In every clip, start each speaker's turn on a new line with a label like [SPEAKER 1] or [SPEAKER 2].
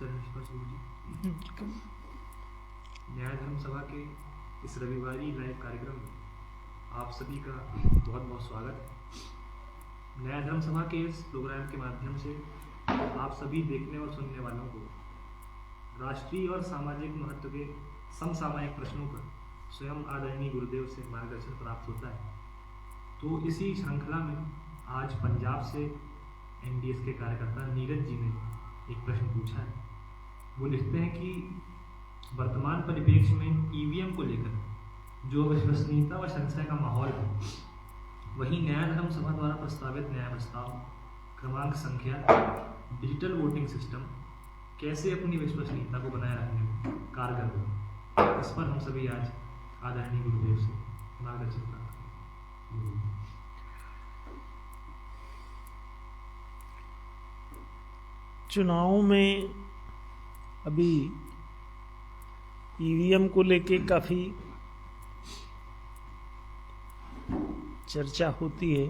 [SPEAKER 1] न्याय धर्म सभा के इस रविवारी लाइव कार्यक्रम में आप सभी का बहुत बहुत स्वागत है। न्याय धर्म सभा के इस प्रोग्राम के माध्यम से आप सभी देखने और सुनने वालों को राष्ट्रीय और सामाजिक महत्व के समसामयिक प्रश्नों पर स्वयं आदरणीय गुरुदेव से मार्गदर्शन प्राप्त होता है। तो इसी श्रृंखला में आज पंजाब से एनडीएस के कार्यकर्ता नीरज जी ने एक प्रश्न पूछा है। वो लिखते हैं कि वर्तमान परिप्रेक्ष्य में ईवीएम को लेकर जो विश्वसनीयता व संशय का माहौल है, वहीं न्याय धर्म सभा द्वारा प्रस्तावित न्याय प्रस्ताव क्रमांक संख्या डिजिटल वोटिंग सिस्टम कैसे अपनी विश्वसनीयता को बनाए रखने में कारगर हो। इस पर हम सभी आज आदरणीय गुरुदेव से मार्गदर्शन प्राप्त करेंगे।
[SPEAKER 2] चुनाव में अभी ईवीएम को लेके काफ़ी चर्चा होती है।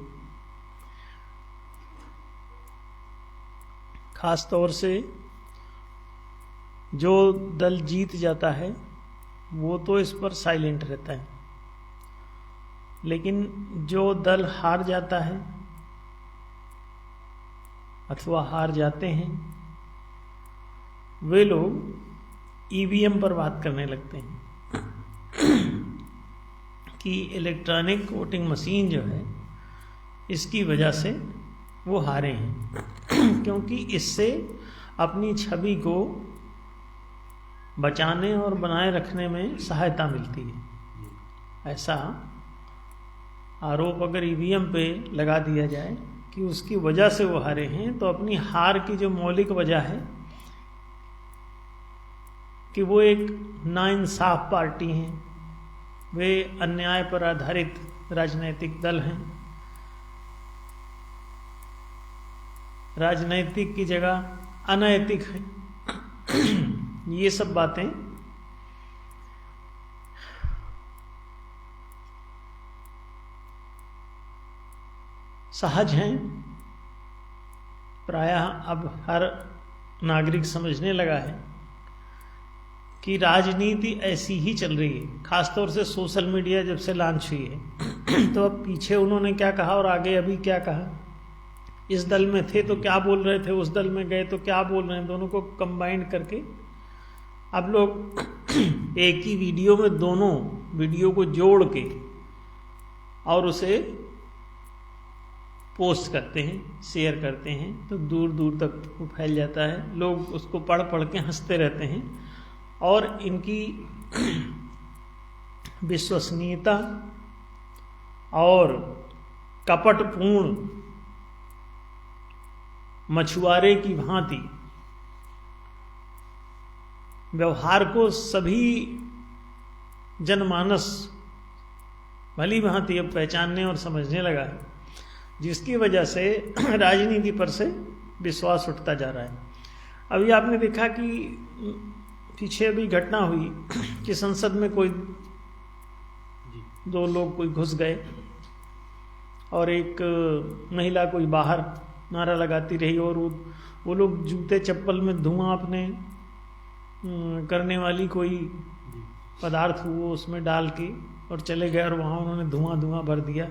[SPEAKER 2] खास तौर से जो दल जीत जाता है वो तो इस पर साइलेंट रहता है, लेकिन जो दल हार जाता है अथवा हार जाते हैं वे लोग ईवीएम पर बात करने लगते हैं कि इलेक्ट्रॉनिक वोटिंग मशीन जो है इसकी वजह से वो हारे हैं, क्योंकि इससे अपनी छवि को बचाने और बनाए रखने में सहायता मिलती है। ऐसा आरोप अगर ईवीएम पे लगा दिया जाए कि उसकी वजह से वो हारे हैं, तो अपनी हार की जो मौलिक वजह है कि वो एक नाइंसाफ पार्टी है, वे अन्याय पर आधारित राजनैतिक दल हैं, राजनैतिक की जगह अनैतिक है, ये सब बातें सहज हैं। प्रायः अब हर नागरिक समझने लगा है कि राजनीति ऐसी ही चल रही है। खासतौर से सोशल मीडिया जब से लॉन्च हुई है तो अब पीछे उन्होंने क्या कहा और आगे अभी क्या कहा, इस दल में थे तो क्या बोल रहे थे, उस दल में गए तो क्या बोल रहे हैं, दोनों को कंबाइंड करके अब लोग एक ही वीडियो में दोनों वीडियो को जोड़ के और उसे पोस्ट करते हैं, शेयर करते हैं, तो दूर दूर तक वो फैल जाता है। लोग उसको पढ़ पढ़ के हंसते रहते हैं और इनकी विश्वसनीयता और कपटपूर्ण मछुआरे की भांति व्यवहार को सभी जनमानस भली भांति अब पहचानने और समझने लगा है, जिसकी वजह से राजनीति पर से विश्वास उठता जा रहा है। अभी आपने देखा कि पीछे अभी घटना हुई कि संसद में कोई दो लोग कोई घुस गए और एक महिला कोई बाहर नारा लगाती रही और वो लोग जूते चप्पल में धुआं अपने करने वाली कोई पदार्थ वो उसमें डाल के और चले गए और वहाँ उन्होंने धुआं भर दिया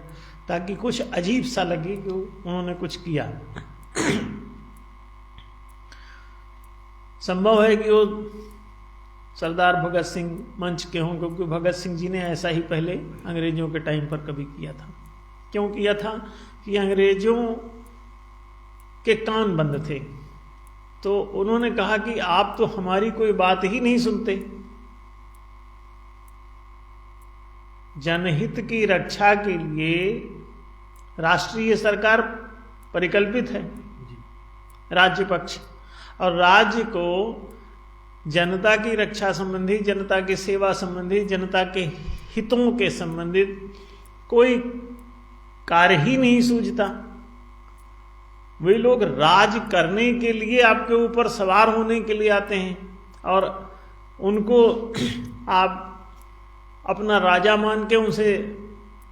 [SPEAKER 2] ताकि कुछ अजीब सा लगे कि उन्होंने कुछ किया। संभव है कि वो सरदार भगत सिंह मंच के हों, क्योंकि भगत सिंह जी ने ऐसा ही पहले अंग्रेजों के टाइम पर कभी किया था। क्यों किया था कि अंग्रेजों के कान बंद थे, तो उन्होंने कहा कि आप तो हमारी कोई बात ही नहीं सुनते, जनहित की रक्षा के लिए राष्ट्रीय सरकार परिकल्पित है, राज्य पक्ष, और राज्य को जनता की रक्षा संबंधी, जनता की सेवा संबंधी, जनता के हितों के संबंधित कोई कार्य ही नहीं सूझता। वे लोग राज करने के लिए आपके ऊपर सवार होने के लिए आते हैं और उनको आप अपना राजा मान के उनसे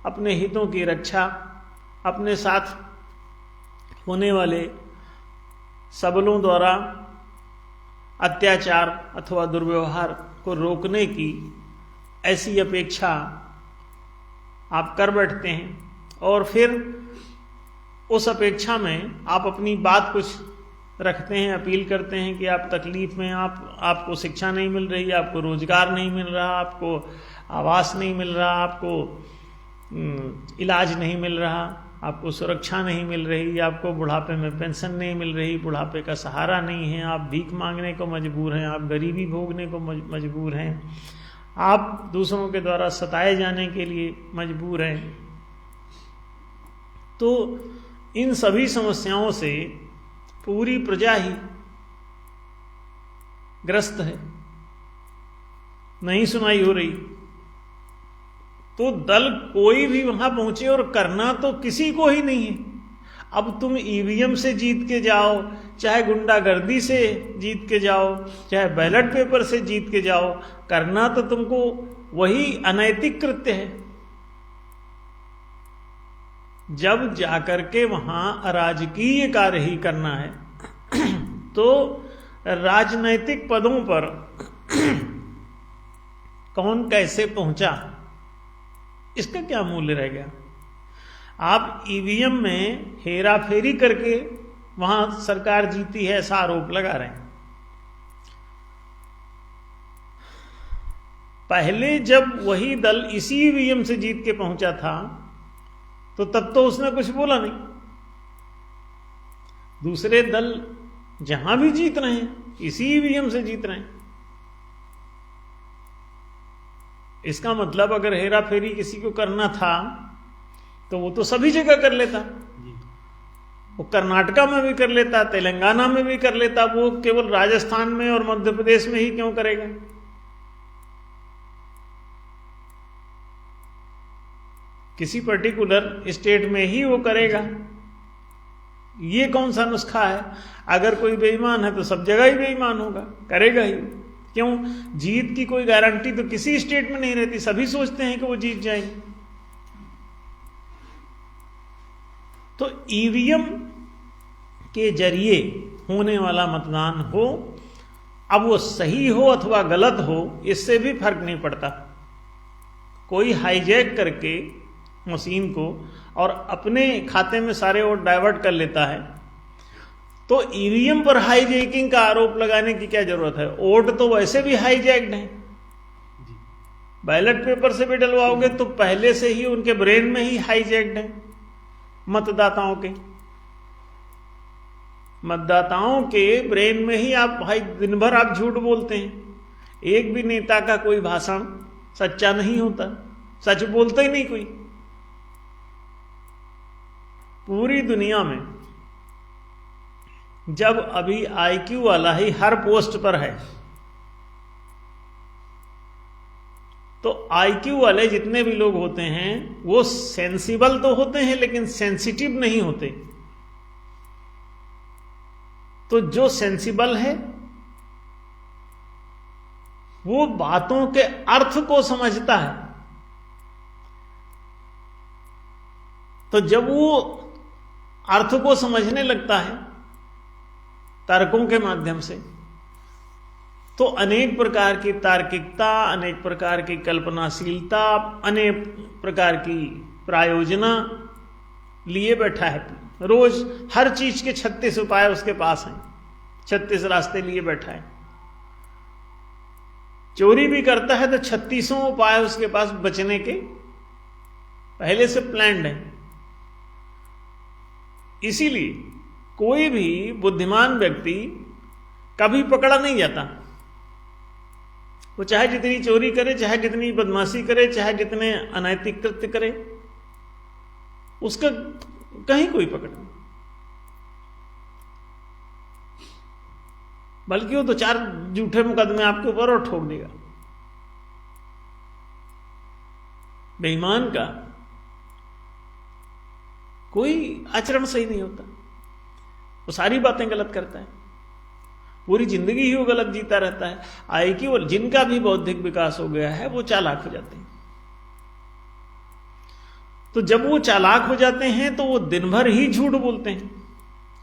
[SPEAKER 2] अपने हितों की रक्षा, अपने साथ होने वाले सबलों द्वारा अत्याचार अथवा दुर्व्यवहार को रोकने की ऐसी अपेक्षा आप कर बैठते हैं और फिर उस अपेक्षा में आप अपनी बात कुछ रखते हैं, अपील करते हैं कि आप तकलीफ में, आपको शिक्षा नहीं मिल रही, आपको रोजगार नहीं मिल रहा, आपको आवास नहीं मिल रहा, आपको इलाज नहीं मिल रहा, आपको सुरक्षा नहीं मिल रही, आपको बुढ़ापे में पेंशन नहीं मिल रही, बुढ़ापे का सहारा नहीं है, आप भीख मांगने को मजबूर हैं, आप गरीबी भोगने को मजबूर हैं, आप दूसरों के द्वारा सताए जाने के लिए मजबूर हैं। तो इन सभी समस्याओं से पूरी प्रजा ही ग्रस्त है, नहीं सुनाई हो रही। तो दल कोई भी वहां पहुंचे और करना तो किसी को ही नहीं है। अब तुम ईवीएम से जीत के जाओ, चाहे गुंडागर्दी से जीत के जाओ, चाहे बैलेट पेपर से जीत के जाओ, करना तो तुमको वही अनैतिक कृत्य है। जब जाकर के वहां अराजकीय कार्य ही करना है तो राजनैतिक पदों पर कौन कैसे पहुंचा, इसका क्या मूल्य रह गया। आप ईवीएम में हेरा फेरी करके वहां सरकार जीती है ऐसा आरोप लगा रहे हैं। पहले जब वही दल इसी ईवीएम से जीत के पहुंचा था तो तब तो उसने कुछ बोला नहीं। दूसरे दल जहां भी जीत रहे हैं इसी ईवीएम से जीत रहे हैं। इसका मतलब अगर हेरा फेरी किसी को करना था तो वो तो सभी जगह कर लेता, वो कर्नाटका में भी कर लेता, तेलंगाना में भी कर लेता, वो केवल राजस्थान में और मध्य प्रदेश में ही क्यों करेगा। किसी पर्टिकुलर स्टेट में ही वो करेगा। ये कौन सा नुस्खा है। अगर कोई बेईमान है तो सब जगह ही बेईमान होगा, करेगा ही। क्यों, जीत की कोई गारंटी तो किसी स्टेट में नहीं रहती, सभी सोचते हैं कि वो जीत जाएंगे। तो ईवीएम के जरिए होने वाला मतदान हो, अब वो सही हो अथवा गलत हो, इससे भी फर्क नहीं पड़ता। कोई हाईजैक करके मशीन को और अपने खाते में सारे वोट डाइवर्ट कर लेता है, तो ईवीएम पर हाईजैकिंग का आरोप लगाने की क्या जरूरत है। वोट तो वैसे भी हाईजैक्ड है। बैलेट पेपर से भी डलवाओगे तो पहले से ही उनके ब्रेन में ही हाईजैक्ड है। मतदाताओं के ब्रेन में ही आप भाई दिन भर आप झूठ बोलते हैं। एक भी नेता का कोई भाषण सच्चा नहीं होता, सच बोलता ही नहीं कोई। पूरी दुनिया में जब अभी आईक्यू वाला ही हर पोस्ट पर है, तो आईक्यू वाले जितने भी लोग होते हैं वो सेंसिबल तो होते हैं लेकिन सेंसिटिव नहीं होते। तो जो सेंसिबल है वो बातों के अर्थ को समझता है। तो जब वो अर्थ को समझने लगता है तर्कों के माध्यम से, तो अनेक प्रकार की तार्किकता, अनेक प्रकार की कल्पनाशीलता, अनेक प्रकार की प्रायोजना लिए बैठा है। रोज हर चीज के 36 उपाय उसके पास हैं, 36 रास्ते लिए बैठा है। चोरी भी करता है तो 36 उपाय उसके पास बचने के पहले से प्लान्ड है। इसीलिए कोई भी बुद्धिमान व्यक्ति कभी पकड़ा नहीं जाता। वो चाहे जितनी चोरी करे, चाहे जितनी बदमाशी करे, चाहे जितने अनैतिक कृत्य करे, उसका कहीं कोई पकड़ नहीं। बल्कि वो तो 4 झूठे मुकदमे आपके ऊपर और ठोक देगा। बेईमान का कोई आचरण सही नहीं होता, वो सारी बातें गलत करता है, पूरी जिंदगी ही वो गलत जीता रहता है। आईक्यू जिनका भी बौद्धिक विकास हो गया है वो चालाक हो जाते हैं। तो जब वो चालाक हो जाते हैं तो वो दिन भर ही झूठ बोलते हैं।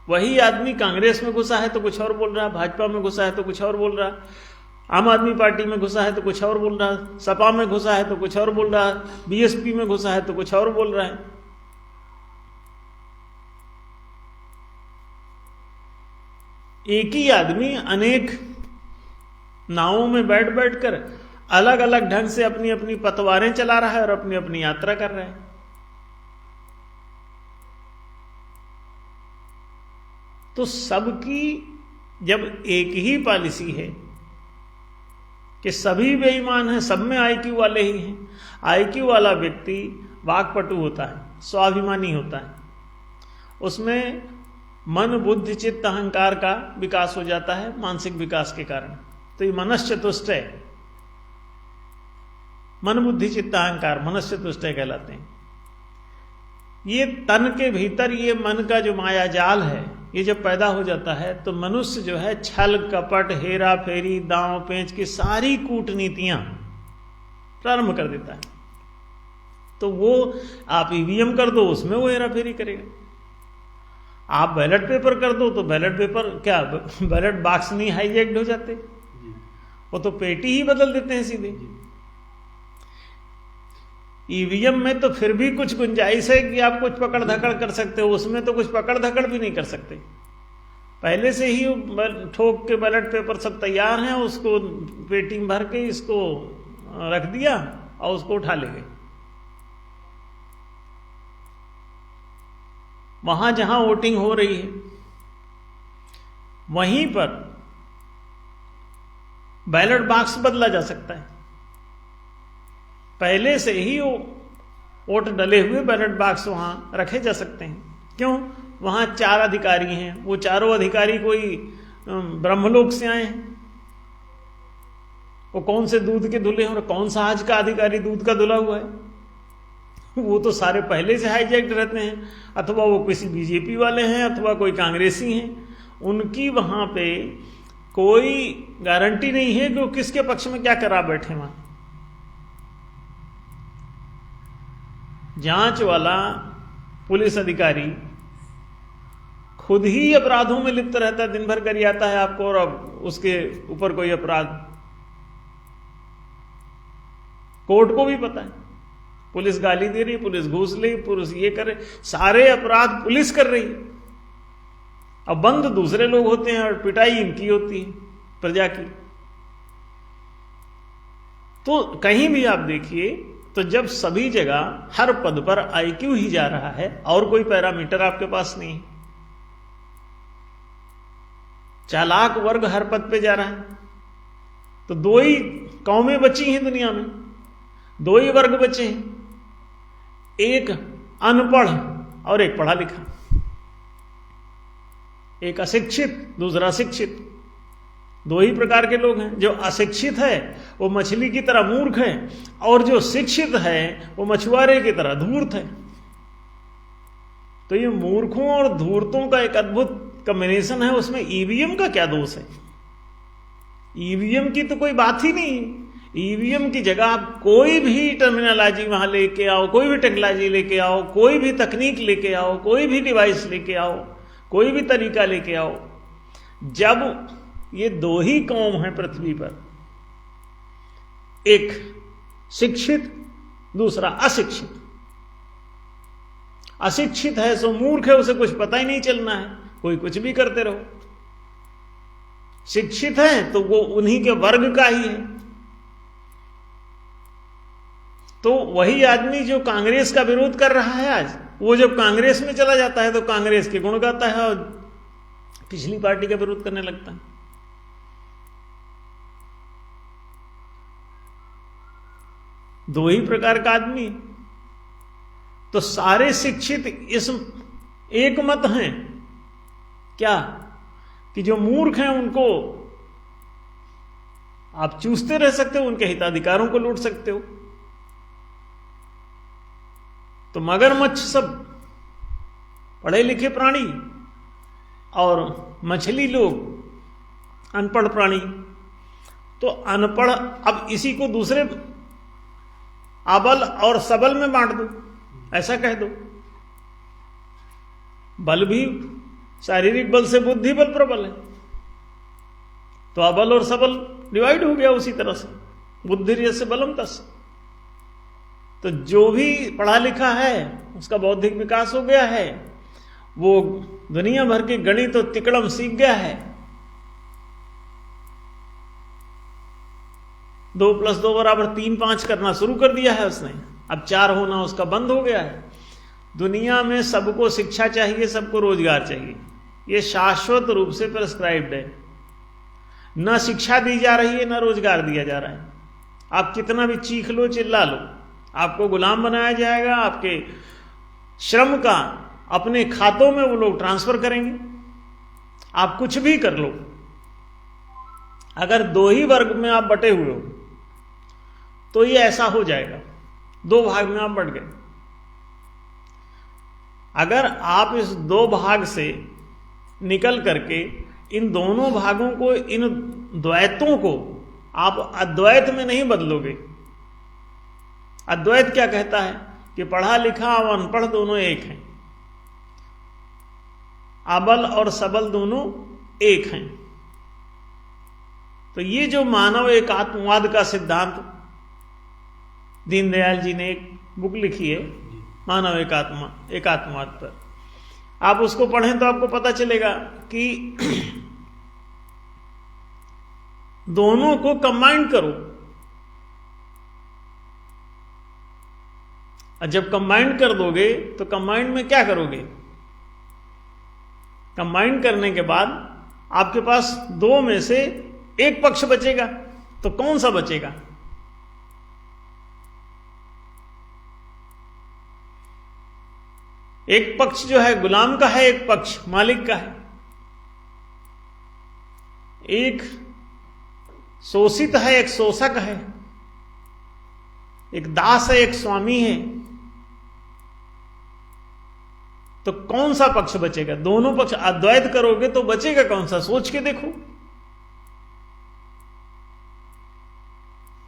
[SPEAKER 2] वही आदमी कांग्रेस में घुसा है तो कुछ और बोल रहा है, भाजपा में घुसा है तो कुछ और बोल रहा है, आम आदमी पार्टी में घुसा है तो कुछ और बोल रहा है, सपा में घुसा है तो कुछ और बोल रहा है, बीएसपी में घुसा है तो कुछ और बोल रहा है। एक ही आदमी अनेक नावों में बैठ बैठकर अलग अलग ढंग से अपनी अपनी पतवारें चला रहा है और अपनी अपनी यात्रा कर रहा है। तो सबकी जब एक ही पॉलिसी है कि सभी बेईमान हैं, सब में आईक्यू वाले ही हैं, आईक्यू वाला व्यक्ति वाक्पटु होता है, स्वाभिमानी होता है, उसमें मन बुद्धि चित्त अहंकार का विकास हो जाता है मानसिक विकास के कारण। तो ये मनश्चतुष्टय, मन बुद्धि चित्त अहंकार मनश्चतुष्टय कहलाते हैं। ये तन के भीतर ये मन का जो माया जाल है, ये जब पैदा हो जाता है तो मनुष्य जो है छल कपट हेरा फेरी दांव पेंच की सारी कूटनीतियां प्रारंभ कर देता है। तो वो आप ईवीएम कर दो, उसमें वो हेरा फेरी करेगा। आप बैलेट पेपर कर दो तो बैलेट पेपर क्या, बैलेट बॉक्स नहीं हाईजैक्ड हो जाते, वो तो पेटी ही बदल देते हैं सीधे। ईवीएम में तो फिर भी कुछ गुंजाइश है कि आप कुछ पकड़ धकड़ कर सकते हो, उसमें तो कुछ पकड़ धकड़ भी नहीं कर सकते। पहले से ही ठोक के बैलेट पेपर सब तैयार हैं, उसको पेटी में भर के इसको रख दिया और उसको उठा ले गए। वहां जहां वोटिंग हो रही है वहीं पर बैलेट बॉक्स बदला जा सकता है। पहले से ही वो वोट डले हुए बैलेट बॉक्स वहां रखे जा सकते हैं। क्यों? वहां 4 अधिकारी हैं, वो चारों अधिकारी कोई ब्रह्मलोक से आए हैं, वो कौन से दूध के धुले हैं और कौन सा आज का अधिकारी दूध का धुला हुआ है? वो तो सारे पहले से हाईजैक्ट रहते हैं, अथवा वो किसी बीजेपी वाले हैं अथवा कोई कांग्रेसी हैं। उनकी वहां पे कोई गारंटी नहीं है कि वो किसके पक्ष में क्या करा बैठे। वहां जांच वाला पुलिस अधिकारी खुद ही अपराधों में लिप्त रहता है, दिन भर कर आता है आपको, और अब उसके ऊपर कोई अपराध कोर्ट को भी पता है। पुलिस गाली दे रही, पुलिस घूस ले, पुलिस ये करे, सारे अपराध पुलिस कर रही। अब बंद दूसरे लोग होते हैं और पिटाई इनकी होती है प्रजा की। तो कहीं भी आप देखिए तो जब सभी जगह हर पद पर आईक्यू ही जा रहा है और कोई पैरामीटर आपके पास नहीं है, चालाक वर्ग हर पद पे जा रहा है, तो 2 ही कौमें बची हैं दुनिया में, 2 ही वर्ग बचे हैं, एक अनपढ़ और एक पढ़ा लिखा, एक अशिक्षित दूसरा शिक्षित। 2 ही प्रकार के लोग हैं। जो अशिक्षित है वो मछली की तरह मूर्ख है, और जो शिक्षित है वो मछुआरे की तरह धूर्त है। तो ये मूर्खों और धूर्तों का एक अद्भुत कॉम्बिनेशन है। उसमें ईवीएम का क्या दोष है? ईवीएम की तो कोई बात ही नहीं है। ईवीएम की जगह आप कोई भी टर्मिनोलॉजी वहां लेके आओ, कोई भी टेक्नोलॉजी लेके आओ, कोई भी तकनीक लेके आओ, कोई भी डिवाइस लेके आओ, कोई भी तरीका लेके आओ, जब ये 2 ही कौम है पृथ्वी पर, एक शिक्षित दूसरा अशिक्षित। अशिक्षित है सो मूर्ख है, उसे कुछ पता ही नहीं चलना है, कोई कुछ भी करते रहो। शिक्षित है तो वो उन्हीं के वर्ग का ही है। तो वही आदमी जो कांग्रेस का विरोध कर रहा है आज, वो जब कांग्रेस में चला जाता है तो कांग्रेस के गुण गाता है और पिछली पार्टी का विरोध करने लगता है। दो ही प्रकार का आदमी। तो सारे शिक्षित इस एक मत हैं क्या कि जो मूर्ख हैं उनको आप चूसते रह सकते हो, उनके हिताधिकारों को लूट सकते हो। तो मगरमच्छ सब पढ़े लिखे प्राणी और मछली लोग अनपढ़ प्राणी। तो अनपढ़, अब इसी को दूसरे अबल और सबल में बांट दो, ऐसा कह दो। बल भी शारीरिक बल से बुद्धि बल प्रबल है, तो अबल और सबल डिवाइड हो गया उसी तरह से, बुद्धि से बलम तस। तो जो भी पढ़ा लिखा है उसका बौद्धिक विकास हो गया है, वो दुनिया भर के गणित और तिकड़म सीख गया है, 2+2=3-5 करना शुरू कर दिया है उसने, अब 4 होना उसका बंद हो गया है। दुनिया में सबको शिक्षा चाहिए, सबको रोजगार चाहिए, ये शाश्वत रूप से प्रिस्क्राइब्ड है। न शिक्षा दी जा रही है, न रोजगार दिया जा रहा है। आप कितना भी चीख लो, चिल्ला लो, आपको गुलाम बनाया जाएगा, आपके श्रम का अपने खातों में वो लोग ट्रांसफर करेंगे। आप कुछ भी कर लो, अगर 2 ही वर्ग में आप बटे हुए हो तो ये ऐसा हो जाएगा, 2 भाग में आप बट गए। अगर आप इस 2 भाग से निकल करके इन दोनों भागों को, इन द्वैतों को आप अद्वैत में नहीं बदलोगे। अद्वैत क्या कहता है कि पढ़ा लिखा और अनपढ़ दोनों एक हैं, अबल और सबल दोनों एक हैं। तो ये जो मानव एकात्मवाद का सिद्धांत, दीनदयाल जी ने एक बुक लिखी है मानव एकात्मवाद पर, आप उसको पढ़ें तो आपको पता चलेगा कि दोनों को कंबाइन करो, और जब कंबाइन कर दोगे तो कंबाइन में क्या करोगे? कंबाइन करने के बाद आपके पास 2 में से एक पक्ष बचेगा, तो कौन सा बचेगा? एक पक्ष जो है गुलाम का है, एक पक्ष मालिक का है। एक शोषित है, एक शोषक है, एक दास है, एक स्वामी है। तो कौन सा पक्ष बचेगा? दोनों पक्ष अद्वैत करोगे तो बचेगा कौन सा? सोच के देखो।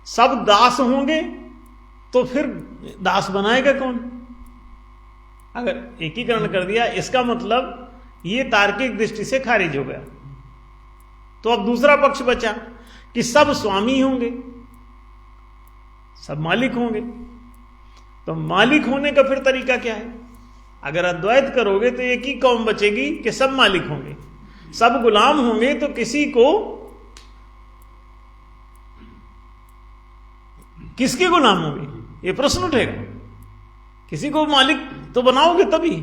[SPEAKER 2] सब दास होंगे तो फिर दास बनाएगा कौन? अगर एकीकरण कर दिया, इसका मतलब ये तार्किक दृष्टि से खारिज हो गया। तो अब दूसरा पक्ष बचा कि सब स्वामी होंगे, सब मालिक होंगे। तो मालिक होने का फिर तरीका क्या है? अगर अद्वैत करोगे तो एक ही कौम बचेगी कि सब मालिक होंगे। सब गुलाम होंगे तो किसी को, किसके गुलाम होंगे? ये प्रश्न उठेगा। किसी को मालिक तो बनाओगे तभी,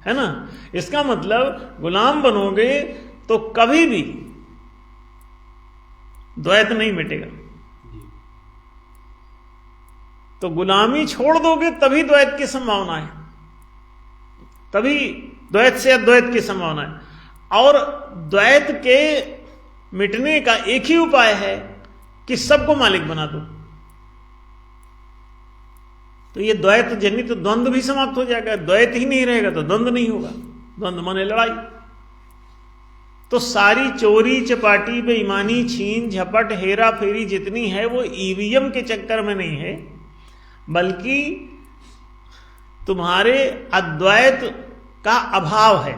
[SPEAKER 2] है ना? इसका मतलब गुलाम बनोगे तो कभी भी द्वैत नहीं मिटेगा। तो गुलामी छोड़ दोगे तभी द्वैत की संभावना है, तभी द्वैत से अद्वैत की संभावना है। और द्वैत के मिटने का एक ही उपाय है कि सबको मालिक बना दो। तो ये द्वैत जनित द्वंद्व भी समाप्त हो जाएगा। द्वैत ही नहीं रहेगा तो द्वंद्व नहीं होगा। द्वंद्व माने लड़ाई। तो सारी चोरी चपाटी बेईमानी छीन झपट हेरा फेरी जितनी है वो ईवीएम के चक्कर में नहीं है, बल्कि तुम्हारे अद्वैत का अभाव है,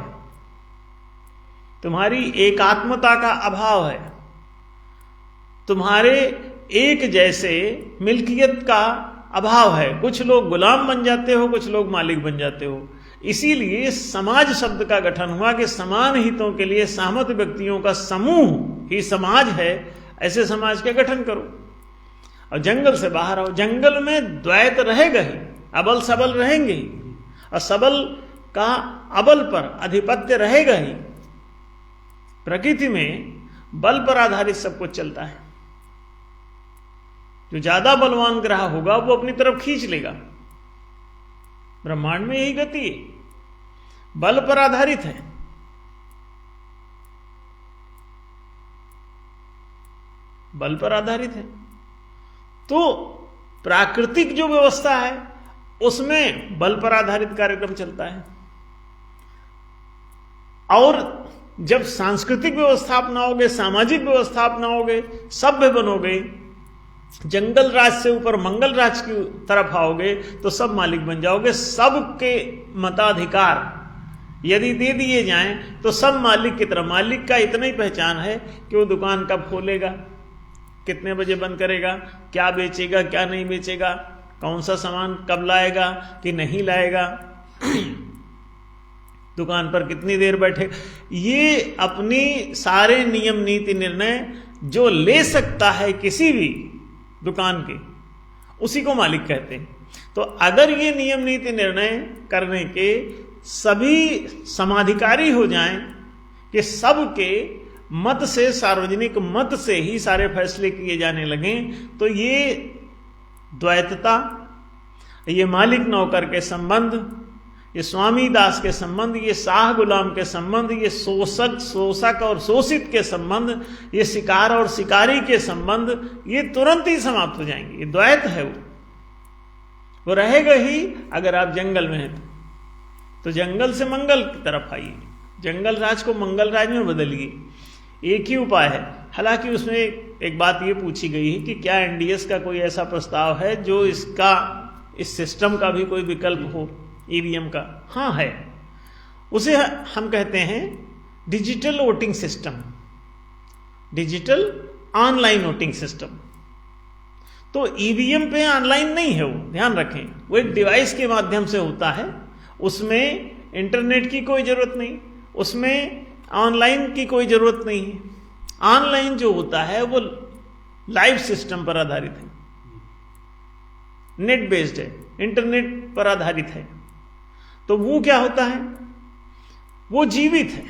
[SPEAKER 2] तुम्हारी एकात्मता का अभाव है, तुम्हारे एक जैसे मिल्कियत का अभाव है। कुछ लोग गुलाम बन जाते हो, कुछ लोग मालिक बन जाते हो। इसीलिए समाज शब्द का गठन हुआ कि समान हितों के लिए सहमत व्यक्तियों का समूह ही समाज है। ऐसे समाज का गठन करो और जंगल से बाहर आओ। जंगल में द्वैत रहेगा ही, अबल सबल रहेंगे ही, और सबल का अबल पर आधिपत्य रहेगा ही। प्रकृति में बल पर आधारित सब कुछ चलता है। जो ज्यादा बलवान ग्रह होगा वो अपनी तरफ खींच लेगा। ब्रह्मांड में यही गति है, बल पर आधारित है। बल पर आधारित है। तो प्राकृतिक जो व्यवस्था है उसमें बल पर आधारित कार्यक्रम चलता है। और जब सांस्कृतिक व्यवस्था अपनाओगे, सामाजिक व्यवस्था अपनाओगे, सभ्य बनोगे, जंगल राज से ऊपर मंगल राज की तरफ आओगे तो सब मालिक बन जाओगे। सबके मताधिकार यदि दे दिए जाएं तो सब मालिक की तरह, मालिक का इतना ही पहचान है कि वो दुकान कब खोलेगा, कितने बजे बंद करेगा, क्या बेचेगा क्या नहीं बेचेगा, कौन सा सामान कब लाएगा कि नहीं लाएगा, दुकान पर कितनी देर बैठे, ये अपनी सारे नियम नीति निर्णय जो ले सकता है किसी भी दुकान के, उसी को मालिक कहते हैं। तो अगर ये नियम नीति निर्णय करने के सभी समाधिकारी हो जाएं कि सबके मत से, सार्वजनिक मत से ही सारे फैसले किए जाने लगें, तो ये द्वैतता, ये मालिक नौकर के संबंध, ये स्वामी दास के संबंध, ये शाह गुलाम के संबंध, ये शोषक और शोषित के संबंध, ये शिकार और शिकारी के संबंध, ये तुरंत ही समाप्त हो जाएंगे। ये द्वैत है, वो रहेगा ही अगर आप जंगल में हैं तो जंगल से मंगल की तरफ आइए, जंगल राज को मंगल राज में बदलिए। एक ही उपाय है। हालांकि उसमें एक बात ये पूछी गई है कि क्या एनडीएस का कोई ऐसा प्रस्ताव है जो इसका, इस सिस्टम का भी कोई विकल्प हो, ईवीएम का। हाँ है, उसे हम कहते हैं digital voting system, digital online voting system. तो ईवीएम पे ऑनलाइन नहीं है, वो ध्यान रखें, वो एक डिवाइस के माध्यम से होता है, उसमें इंटरनेट की कोई जरूरत नहीं, उसमें ऑनलाइन की कोई जरूरत नहीं है। ऑनलाइन जो होता है वो लाइव सिस्टम पर आधारित है, नेट बेस्ड है, इंटरनेट पर आधारित है। तो वो क्या होता है, वो जीवित है,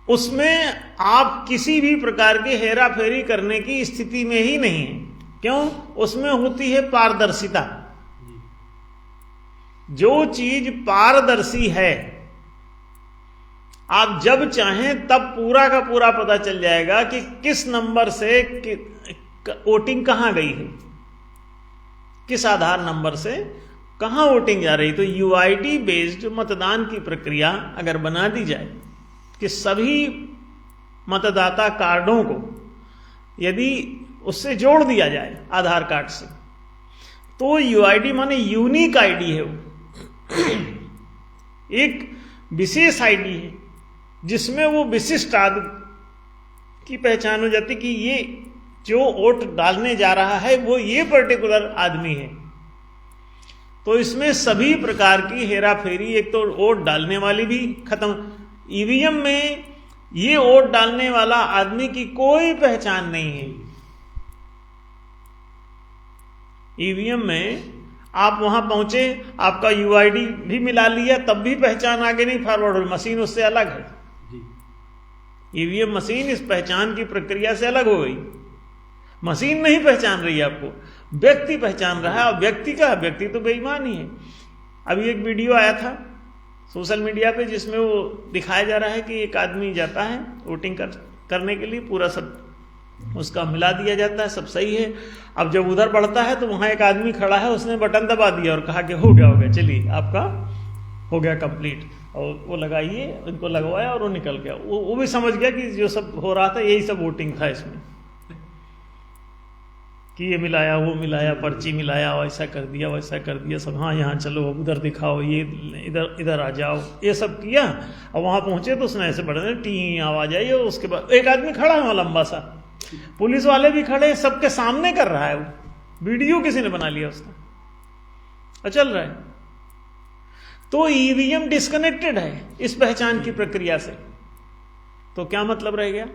[SPEAKER 2] उसमें आप किसी भी प्रकार की हेरा फेरी करने की स्थिति में ही नहीं है। क्यों? उसमें होती है पारदर्शिता। जो चीज पारदर्शी है, आप जब चाहें तब पूरा का पूरा पता चल जाएगा कि किस नंबर से वोटिंग कहां गई है, किस आधार नंबर से कहां वोटिंग जा रही। तो यूआईडी बेस्ड मतदान की प्रक्रिया अगर बना दी जाए कि सभी मतदाता कार्डों को यदि उससे जोड़ दिया जाए आधार कार्ड से, तो यूआईडी माने यूनिक आईडी है, वो एक विशेष आईडी है जिसमें वो विशिष्ट आदमी की पहचान हो जाती कि ये जो वोट डालने जा रहा है वो ये पर्टिकुलर आदमी है। तो इसमें सभी प्रकार की हेरा फेरी, एक तो वोट डालने वाली भी खत्म। ईवीएम में ये वोट डालने वाला आदमी की कोई पहचान नहीं है। ईवीएम में आप वहां पहुंचे, आपका यूआईडी भी मिला लिया, तब भी पहचान आगे नहीं फॉरवर्ड हुई, मशीन उससे अलग है। ईवीएम मशीन इस पहचान की प्रक्रिया से अलग हो गई। मशीन नहीं पहचान रही आपको, व्यक्ति पहचान रहा है। और व्यक्ति तो बेईमान ही है। अभी एक वीडियो आया था सोशल मीडिया पे जिसमें वो दिखाया जा रहा है कि एक आदमी जाता है वोटिंग करने के लिए, पूरा सब उसका मिला दिया जाता है, सब सही है। अब जब उधर बढ़ता है तो वहां एक आदमी खड़ा है, उसने बटन दबा दिया और कहा कि हो गया, चलिए आपका हो गया कंप्लीट, और वो लगाइए, उनको लगवाया और वो निकल गया। वो भी समझ गया कि जो सब हो रहा था यही सब वोटिंग था इसमें, कि ये मिलाया, वो मिलाया, पर्ची मिलाया, ऐसा कर दिया, वैसा कर दिया सब। हाँ यहाँ चलो, उधर दिखाओ, ये इधर आ जाओ, ये सब किया। और वहाँ पहुँचे तो उसने ऐसे बड़े टी आवाज आई, और उसके बाद एक आदमी खड़ा है वहाँ लंबा सा, पुलिस वाले भी खड़े, सबके सामने कर रहा है वो वीडियो, किसी ने बना लिया उसका, और चल रहा है। तो ईवीएम डिस्कनेक्टेड है इस पहचान की प्रक्रिया से। तो क्या मतलब रह गया?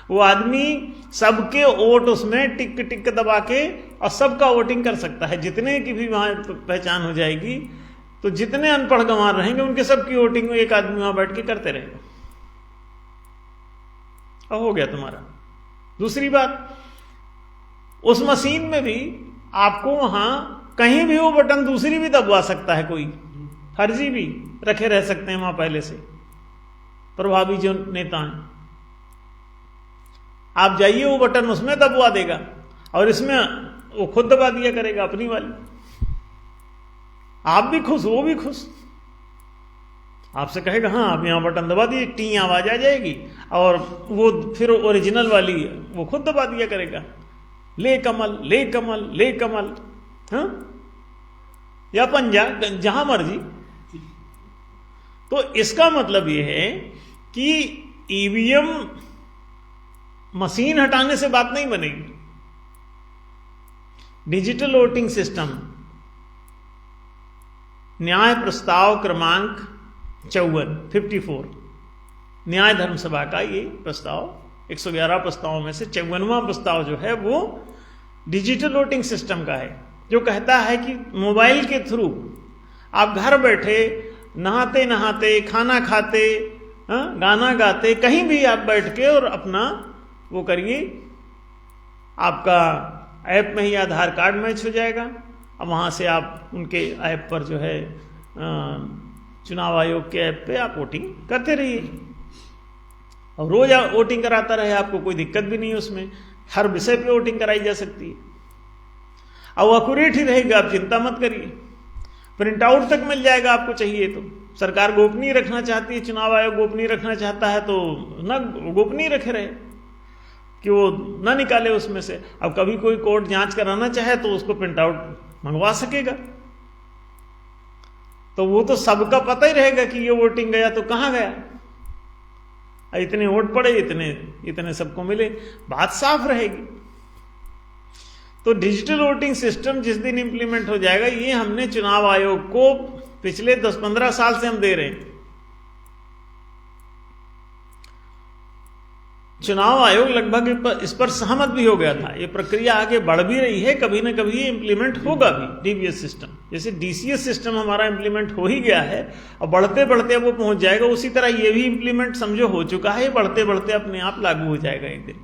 [SPEAKER 2] वो आदमी सबके वोट उसमें टिक टिक दबा के और सबका वोटिंग कर सकता है। जितने की भी वहां पहचान हो जाएगी तो जितने अनपढ़ गंवार रहेंगे उनके सबकी वोटिंग एक आदमी वहां बैठ के करते रहेगा, और हो गया तुम्हारा। दूसरी बात, उस मशीन में भी आपको वहां कहीं भी वो बटन दूसरी भी दबवा सकता है, कोई फर्जी भी रखे रह सकते हैं वहां पहले से प्रभावी जो नेता हैं। आप जाइए, वो बटन उसमें दबवा देगा और इसमें वो खुद दबा दिया करेगा अपनी वाली। आप भी खुश, वो भी खुश। आपसे कहेगा हाँ आप यहाँ बटन दबा दिए, टी आवाज आ जाएगी, और वो फिर ओरिजिनल वाली वो खुद दबा दिया करेगा, ले कमल ले कमल ले कमल। हाँ, या पंजा, जहां मर्जी तो इसका मतलब यह है कि ईवीएम मशीन हटाने से बात नहीं बनेगी। डिजिटल वोटिंग सिस्टम न्याय प्रस्ताव क्रमांक 54 न्याय धर्म सभा का ये प्रस्ताव 111 प्रस्तावों में से 54वां प्रस्ताव जो है वो डिजिटल वोटिंग सिस्टम का है, जो कहता है कि मोबाइल के थ्रू आप घर बैठे नहाते नहाते, खाना खाते, गाना गाते, कहीं भी आप बैठ के और अपना वो करिए, आपका ऐप में ही आधार कार्ड मैच हो जाएगा। अब वहाँ से आप उनके ऐप पर जो है चुनाव आयोग के ऐप पे आप वोटिंग करते रहिए और रोज आप वोटिंग कराता रहे, आपको कोई दिक्कत भी नहीं है उसमें, हर विषय पे वोटिंग कराई जा सकती है। अब एक्यूरेट ही रहेगा, आप चिंता मत करिए, प्रिंट आउट तक मिल जाएगा आपको चाहिए तो। सरकार गोपनीय रखना चाहती है, चुनाव आयोग गोपनीय रखना चाहता है तो ना गोपनीय रखे रहे कि वो ना निकाले उसमें से। अब कभी कोई कोर्ट जांच कराना चाहे तो उसको प्रिंट आउट मंगवा सकेगा, तो वो तो सबका पता ही रहेगा कि ये वोटिंग गया तो कहां गया, इतने वोट पड़े, इतने सबको मिले, बात साफ रहेगी। तो डिजिटल वोटिंग सिस्टम जिस दिन इंप्लीमेंट हो जाएगा, ये हमने चुनाव आयोग को पिछले 10-15 साल से हम दे रहे हैं। चुनाव आयोग लगभग इस पर सहमत भी हो गया था, ये प्रक्रिया आगे बढ़ भी रही है, कभी ना कभी ये इंप्लीमेंट होगा भी। डीबीएस सिस्टम जैसे डीसीएस सिस्टम हमारा इंप्लीमेंट हो ही गया है और बढ़ते बढ़ते वो पहुंच जाएगा, उसी तरह ये भी इंप्लीमेंट समझो हो चुका है, बढ़ते बढ़ते अपने आप लागू हो जाएगा एक दिन।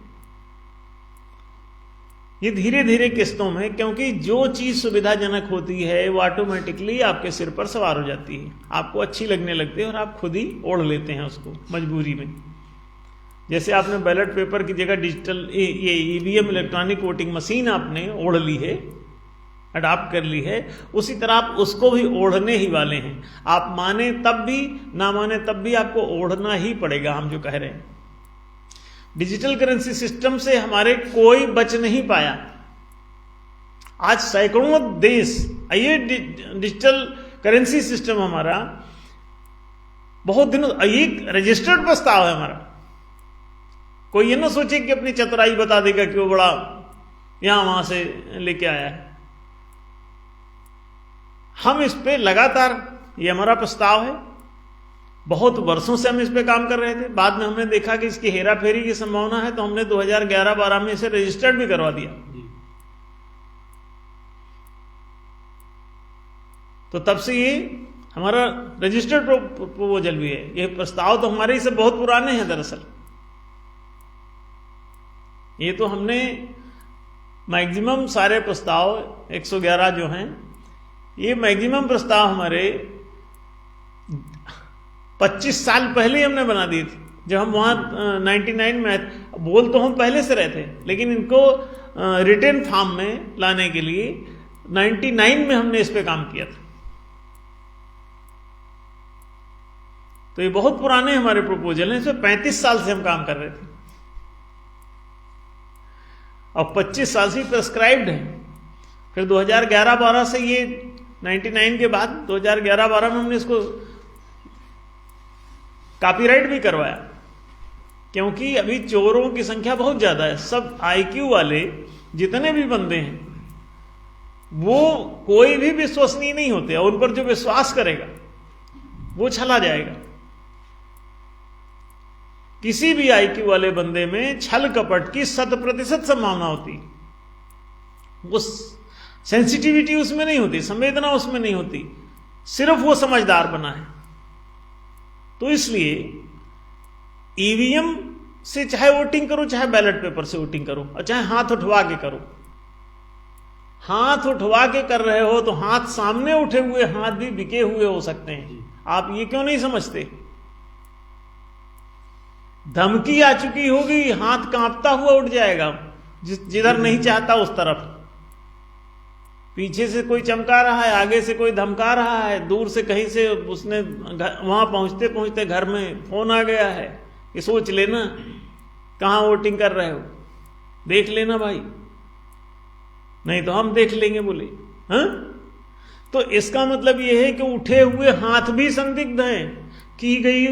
[SPEAKER 2] ये धीरे धीरे किस्तों में, क्योंकि जो चीज सुविधाजनक होती है वो ऑटोमेटिकली आपके सिर पर सवार हो जाती है, आपको अच्छी लगने लगती है और आप खुद ही ओढ़ लेते हैं उसको मजबूरी में। जैसे आपने बैलेट पेपर की जगह डिजिटल ये ईवीएम इलेक्ट्रॉनिक वोटिंग मशीन आपने ओढ़ ली है, अडॉप्ट कर ली है, उसी तरह आप उसको भी ओढ़ने ही वाले हैं। आप माने तब भी ना माने तब भी आपको ओढ़ना ही पड़ेगा, हम जो कह रहे हैं। डिजिटल करेंसी सिस्टम से हमारे कोई बच नहीं पाया। आज सैकड़ों देश, ये डिजिटल करेंसी सिस्टम हमारा बहुत दिनों, ये रजिस्टर्ड प्रस्ताव है हमारा। कोई ये ना सोचे कि अपनी चतुराई बता देगा कि वो बड़ा यहां वहां से लेके आया है। हम इस पे लगातार, ये हमारा प्रस्ताव है, बहुत वर्षों से हम इस पे काम कर रहे थे। बाद में हमने देखा कि इसकी हेरा फेरी की संभावना है, तो हमने 2011-12 में इसे रजिस्टर्ड भी करवा दिया। तो तब से ये हमारा रजिस्टर्ड प्रपोजल भी है। ये प्रस्ताव तो हमारे से बहुत पुराने हैं दरअसल। ये तो हमने मैक्सिमम सारे प्रस्ताव 111 जो हैं, ये मैक्सिमम प्रस्ताव हमारे 25 साल पहले हमने बना दिए थे। जब हम वहाँ 99 में, बोल तो हम पहले से रहे थे, लेकिन इनको रिटन फॉर्म में लाने के लिए 99 में हमने इस पे काम किया था। तो ये बहुत पुराने हमारे प्रपोजल हैं, इसमें 35 साल से हम काम कर रहे थे और 25 साल से प्रेस्क्राइब्ड है। फिर 2011-12 से ये 99 के बाद 2011-12 में हमने इसको कॉपीराइट भी करवाया, क्योंकि अभी चोरों की संख्या बहुत ज्यादा है। सब आईक्यू वाले जितने भी बंदे हैं वो कोई भी विश्वसनीय नहीं होते, और उन पर जो विश्वास करेगा वो छला जाएगा। किसी भी आईक्यू वाले बंदे में छल कपट की 100% संभावना होती, वो सेंसिटिविटी उसमें नहीं होती, संवेदना उसमें नहीं होती, सिर्फ वो समझदार बना है। तो इसलिए ईवीएम से चाहे वोटिंग करो, चाहे बैलेट पेपर से वोटिंग करो, और चाहे हाथ उठवा के करो। हाथ उठवा के कर रहे हो तो हाथ सामने उठे हुए हाथ भी बिके हुए हो सकते हैं। आप ये क्यों नहीं समझते? धमकी आ चुकी होगी, हाथ कांपता हुआ उठ जाएगा, जिधर नहीं चाहता उस तरफ। पीछे से कोई चमका रहा है, आगे से कोई धमका रहा है, दूर से कहीं से उसने वहां पहुंचते पहुंचते घर में फोन आ गया है, ये सोच लेना कहां वोटिंग कर रहे हो, देख लेना भाई, नहीं तो हम देख लेंगे बोले। हाँ, तो इसका मतलब यह है कि उठे हुए हाथ भी संदिग्ध हैं, की गई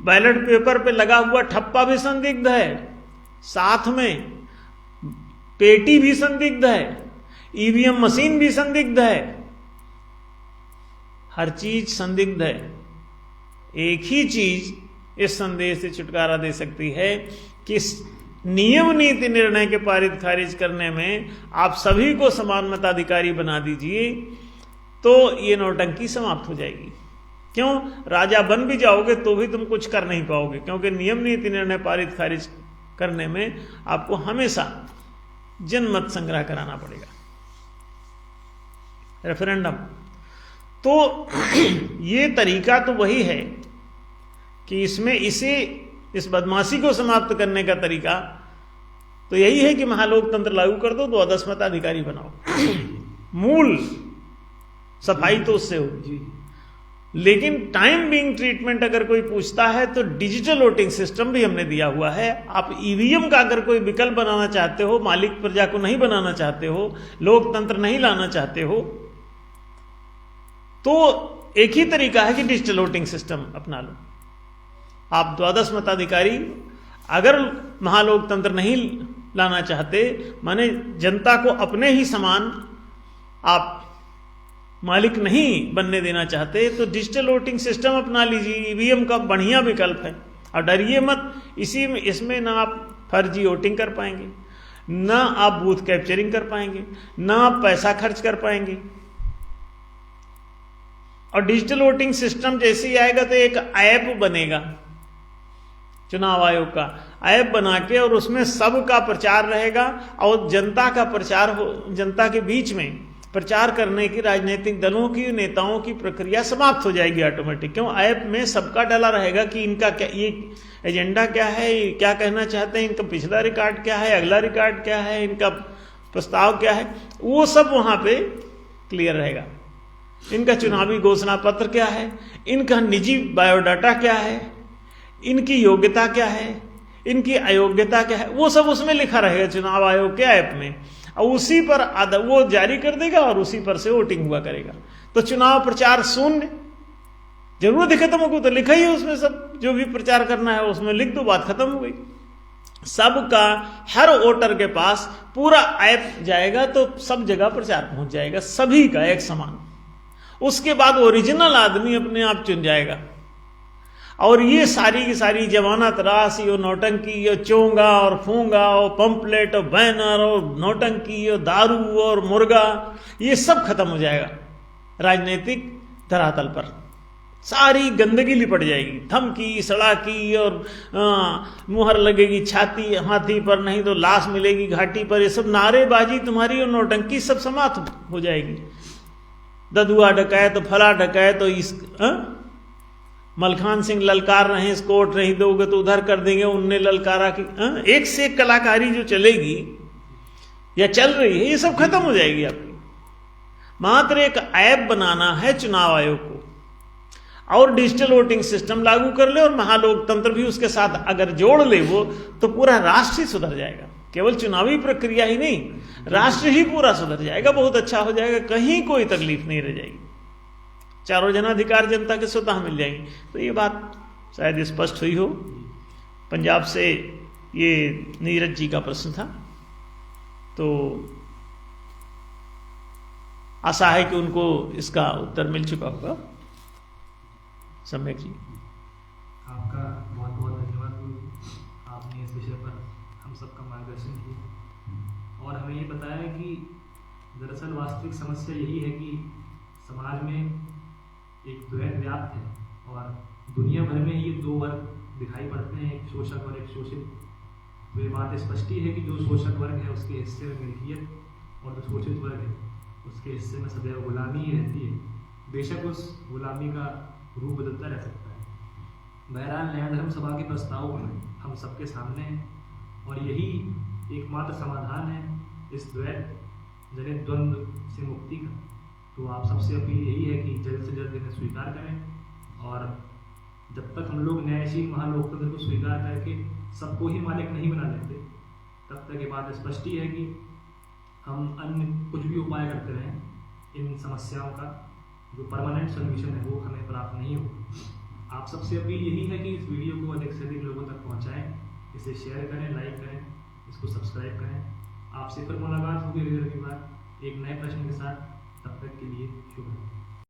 [SPEAKER 2] बैलेट पेपर पे लगा हुआ ठप्पा भी संदिग्ध है, साथ में पेटी भी संदिग्ध है, ईवीएम मशीन भी संदिग्ध है, हर चीज संदिग्ध है। एक ही चीज इस संदेह से छुटकारा दे सकती है कि नियम नीति निर्णय के पारित खारिज करने में आप सभी को समान मताधिकारी बना दीजिए, तो ये नौटंकी समाप्त हो जाएगी। क्यों? राजा बन भी जाओगे तो भी तुम कुछ कर नहीं पाओगे, क्योंकि नियम नीति निर्णय पारित खारिज करने में आपको हमेशा जनमत संग्रह कराना पड़ेगा, रेफरेंडम। तो ये तरीका तो वही है कि इसमें इस बदमाशी को समाप्त करने का तरीका तो यही है कि महालोकतंत्र लागू कर दो, द्वादश मताधिकारी बनाओ। मूल सफाई तो उससे होगी। लेकिन टाइम बीइंग ट्रीटमेंट अगर कोई पूछता है तो डिजिटल वोटिंग सिस्टम भी हमने दिया हुआ है। आप ईवीएम का अगर कोई विकल्प बनाना चाहते हो, मालिक प्रजा को नहीं बनाना चाहते हो, लोकतंत्र नहीं लाना चाहते हो, तो एक ही तरीका है कि डिजिटल वोटिंग सिस्टम अपना लो। आप द्वादश मताधिकारी अगर महालोकतंत्र नहीं लाना चाहते, माने जनता को अपने ही समान आप मालिक नहीं बनने देना चाहते, तो डिजिटल वोटिंग सिस्टम अपना लीजिए। ईवीएम का बढ़िया विकल्प है। और डरिए मत, इसमें ना आप फर्जी वोटिंग कर पाएंगे, ना आप बूथ कैप्चरिंग कर पाएंगे, ना आप पैसा खर्च कर पाएंगे। और डिजिटल वोटिंग सिस्टम जैसे ही आएगा तो एक ऐप बनेगा, चुनाव आयोग का ऐप बना के, और उसमें सबका प्रचार रहेगा और जनता का प्रचार हो, जनता के बीच में प्रचार करने की राजनीतिक दलों की, नेताओं की प्रक्रिया समाप्त हो जाएगी ऑटोमेटिक। क्यों? ऐप में सबका डाला रहेगा कि इनका क्या, ये एजेंडा क्या है, क्या कहना चाहते हैं, इनका पिछला रिकॉर्ड क्या है, अगला रिकॉर्ड क्या है, इनका प्रस्ताव क्या है, वो सब वहां पे क्लियर रहेगा। इनका चुनावी घोषणा पत्र क्या है, इनका निजी बायोडाटा क्या है, इनकी योग्यता क्या है, इनकी अयोग्यता क्या है, वो सब उसमें लिखा रहेगा चुनाव आयोग के ऐप में। और उसी पर वो जारी कर देगा और उसी पर से वोटिंग हुआ करेगा। तो चुनाव प्रचार शून्य, जरूरत खत्म हो गई, तो लिखा ही है उसमें सब, जो भी प्रचार करना है उसमें लिख दो, बात खत्म हो गई। सबका, हर वोटर के पास पूरा ऐप जाएगा तो सब जगह प्रचार पहुंच जाएगा, सभी का एक समान। उसके बाद ओरिजिनल आदमी अपने आप चुन जाएगा। और ये सारी की सारी जमानत राशि और नौटंकी और चोंगा और फूंगा और पंपलेट और बैनर और नौटंकी और दारू और मुर्गा, ये सब खत्म हो जाएगा राजनीतिक धरातल पर। सारी गंदगी लिपट जाएगी, धमकी, सड़ाकी और मुहर लगेगी छाती हाथी पर, नहीं तो लाश मिलेगी घाटी पर, ये सब नारेबाजी तुम्हारी और नौटंकी सब समाप्त हो जाएगी। ददुआ डकैत, फला डकैत, तो इस मलखान सिंह ललकार रहे हैं, इसको वोट नहीं दोगे तो उधर कर देंगे, उनने ललकारा की एक से एक कलाकारी जो चलेगी या चल रही है, ये सब खत्म हो जाएगी आपकी। मात्र एक ऐप बनाना है चुनाव आयोग को, और डिजिटल वोटिंग सिस्टम लागू कर ले, और महालोकतंत्र भी उसके साथ अगर जोड़ ले वो, तो पूरा राष्ट्र ही सुधर जाएगा। केवल चुनावी प्रक्रिया ही नहीं, राष्ट्र ही पूरा सुधर जाएगा, बहुत अच्छा हो जाएगा, कहीं कोई तकलीफ नहीं रह जाएगी, चारों जनाधिकार जनता के स्वतः मिल जाएंगे। तो ये बात शायद स्पष्ट हुई हो। पंजाब से ये नीरज जी का प्रश्न था, तो आशा है कि उनको इसका उत्तर मिल चुका होगा। सम्यक जी,
[SPEAKER 1] आपका बहुत बहुत धन्यवाद। आपने इस विषय पर हम सबका मार्गदर्शन किया और हमें ये बताया कि दरअसल वास्तविक समस्या यही है कि समाज में एक द्वैत व्याप्त है और दुनिया भर में ये दो वर्ग दिखाई पड़ते हैं, एक शोषक और एक शोषित। तो ये बात स्पष्ट ही है कि जो शोषक वर्ग है उसके हिस्से में मिल्कियत, और जो शोषित वर्ग है उसके हिस्से में सदैव गुलामी ही रहती है। बेशक उस गुलामी का रूप बदलता रह सकता है। बहरहाल न्याय धर्म सभा के प्रस्ताव हम सबके सामने हैं और यही एकमात्र समाधान है इस द्वैत जनित द्वंद्व से मुक्ति का। तो आप सबसे अपील यही है कि जल्द से जल्द इन्हें स्वीकार करें, और जब तक हम लोग न्यायशील महालोकतंत्र को स्वीकार करके सबको ही मालिक नहीं बना लेते, तब तक ये बात स्पष्ट ही है कि हम अन्य कुछ भी उपाय करते रहें, इन समस्याओं का जो परमानेंट सोल्यूशन है वो हमें प्राप्त नहीं होगा। आप सबसे अपील यही है कि इस वीडियो को अधिक से अधिक लोगों तक पहुंचाएं, इसे शेयर करें, लाइक करें, इसको सब्सक्राइब करें। आपसे फिर मुलाकात होगी अगले रविवार एक नए प्रश्न के साथ। तब तक के लिए शुभ।